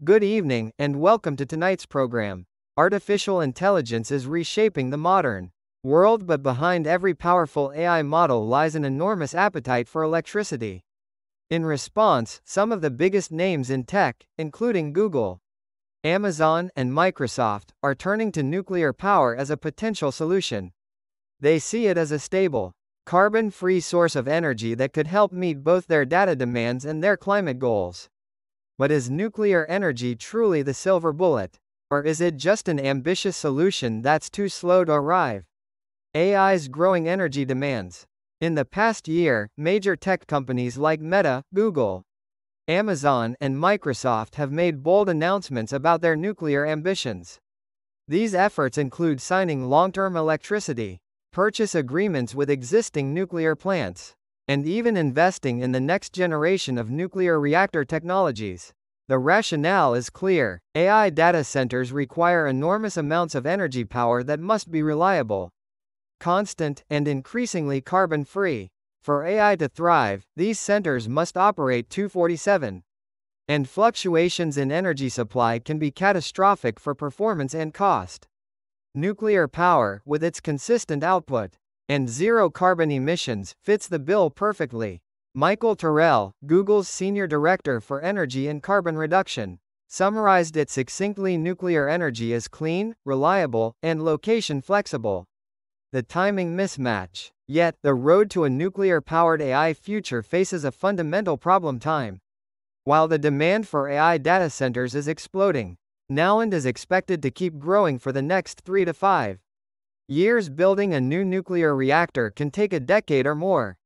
Good evening, and welcome to tonight's program. Artificial intelligence is reshaping the modern world, but behind every powerful AI model lies an enormous appetite for electricity. In response, some of the biggest names in tech, including Google, Amazon, and Microsoft, are turning to nuclear power as a potential solution. They see it as a stable, carbon-free source of energy that could help meet both their data demands and their climate goals. But is nuclear energy truly the silver bullet? Or is it just an ambitious solution that's too slow to arrive? AI's growing energy demands. In the past year, major tech companies like Meta, Google, Amazon, and Microsoft have made bold announcements about their nuclear ambitions. These efforts include signing long-term electricity purchase agreements with existing nuclear plants, and even investing in the next generation of nuclear reactor technologies. The rationale is clear. AI data centers require enormous amounts of energy power that must be reliable, constant, and increasingly carbon-free. For AI to thrive, these centers must operate 24/7. And fluctuations in energy supply can be catastrophic for performance and cost. Nuclear power, with its consistent output and zero carbon emissions, fits the bill perfectly. Michael Terrell, Google's senior director for energy and carbon reduction, summarized it succinctly: nuclear energy is clean, reliable, and location flexible. The timing mismatch. Yet, the road to a nuclear-powered AI future faces a fundamental problem: time. While the demand for AI data centers is exploding now and is expected to keep growing for the next 3 to 5 years, building a new nuclear reactor can take a decade or more.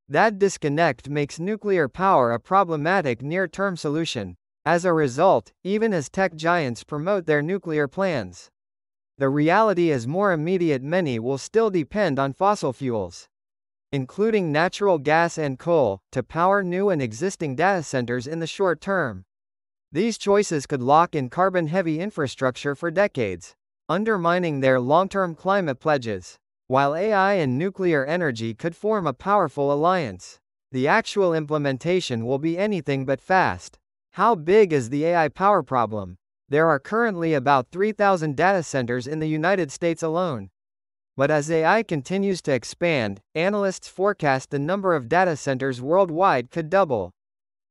That disconnect makes nuclear power a problematic near-term solution. As a result, even as tech giants promote their nuclear plans, the reality is more immediate: many will still depend on fossil fuels, including natural gas and coal, to power new and existing data centers in the short term. These choices could lock in carbon-heavy infrastructure for decades, undermining their long-term climate pledges. While AI and nuclear energy could form a powerful alliance, the actual implementation will be anything but fast. How big is the AI power problem? There are currently about 3,000 data centers in the United States alone. But as AI continues to expand, analysts forecast the number of data centers worldwide could double,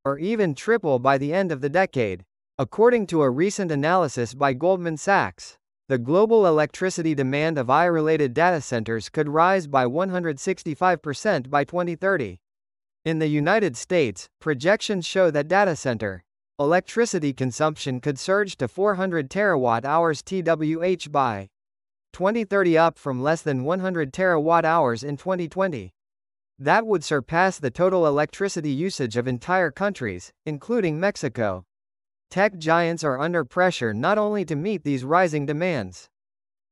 or even triple by the end of the decade. According to a recent analysis by Goldman Sachs, the global electricity demand of AI-related data centers could rise by 165% by 2030. In the United States, projections show that data center electricity consumption could surge to 400 terawatt-hours TWh by 2030, up from less than 100 terawatt-hours in 2020. That would surpass the total electricity usage of entire countries, including Mexico. Tech giants are under pressure not only to meet these rising demands,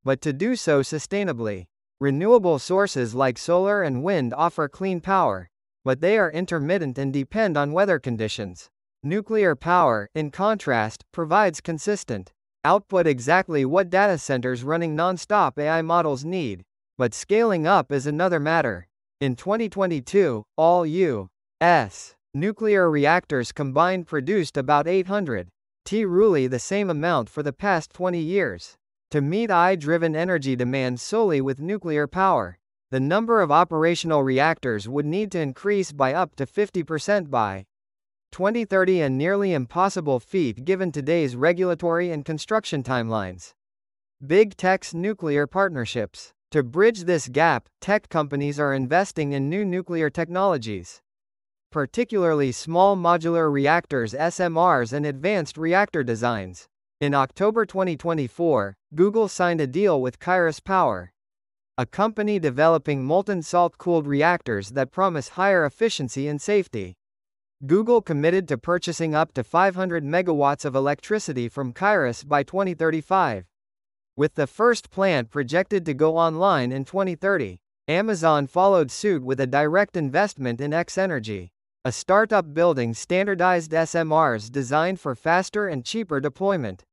but to do so sustainably. Renewable sources like solar and wind offer clean power, but they are intermittent and depend on weather conditions. Nuclear power, in contrast, provides consistent output, exactly what data centers running non-stop AI models need. But scaling up is another matter. In 2022, all U.S. nuclear reactors combined produced about 800 TWh, roughly the same amount for the past 20 years. To meet AI-driven energy demands solely with nuclear power, the number of operational reactors would need to increase by up to 50% by 2030, a nearly impossible feat given today's regulatory and construction timelines. Big tech's nuclear partnerships. To bridge this gap, tech companies are investing in new nuclear technologies, particularly small modular reactors (SMRs) and advanced reactor designs. In October 2024, Google signed a deal with Kairos Power, a company developing molten salt-cooled reactors that promise higher efficiency and safety. Google committed to purchasing up to 500 megawatts of electricity from Kairos by 2035. With the first plant projected to go online in 2030, Amazon followed suit with a direct investment in X Energy, a startup building standardized SMRs designed for faster and cheaper deployment.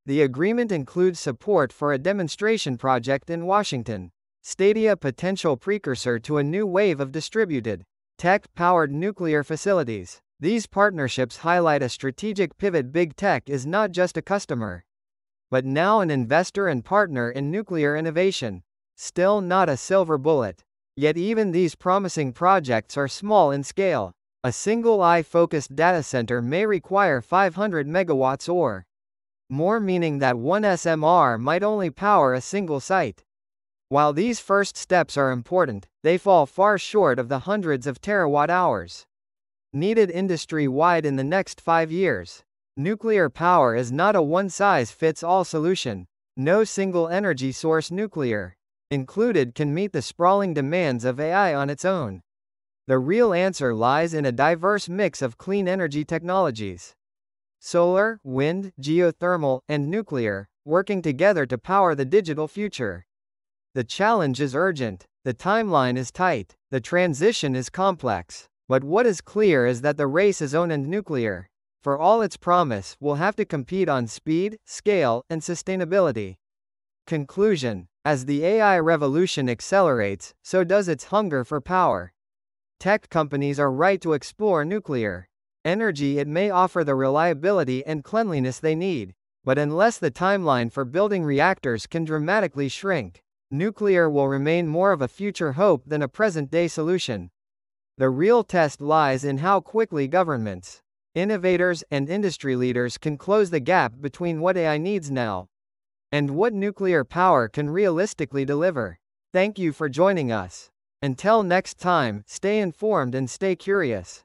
The agreement includes support for a demonstration project in Washington State, a potential precursor to a new wave of distributed tech-powered nuclear facilities. These partnerships highlight a strategic pivot. Big tech is not just a customer, but now an investor and partner in nuclear innovation. Still not a silver bullet. Yet even these promising projects are small in scale. A single AI-focused data center may require 500 megawatts or more, meaning that one SMR might only power a single site. While these first steps are important, they fall far short of the hundreds of terawatt-hours needed industry-wide in the next 5 years. Nuclear power is not a one-size-fits-all solution. No single energy source, nuclear included, can meet the sprawling demands of AI on its own. The real answer lies in a diverse mix of clean energy technologies: solar, wind, geothermal, and nuclear, working together to power the digital future. The challenge is urgent. The timeline is tight. The transition is complex. But what is clear is that the race is on, and nuclear, for all its promise, will have to compete on speed, scale, and sustainability. Conclusion: as the AI revolution accelerates, so does its hunger for power. Tech companies are right to explore nuclear energy. It may offer the reliability and cleanliness they need, but unless the timeline for building reactors can dramatically shrink, nuclear will remain more of a future hope than a present-day solution. The real test lies in how quickly governments, innovators, and industry leaders can close the gap between what AI needs now and what nuclear power can realistically deliver. Thank you for joining us. Until next time, stay informed and stay curious.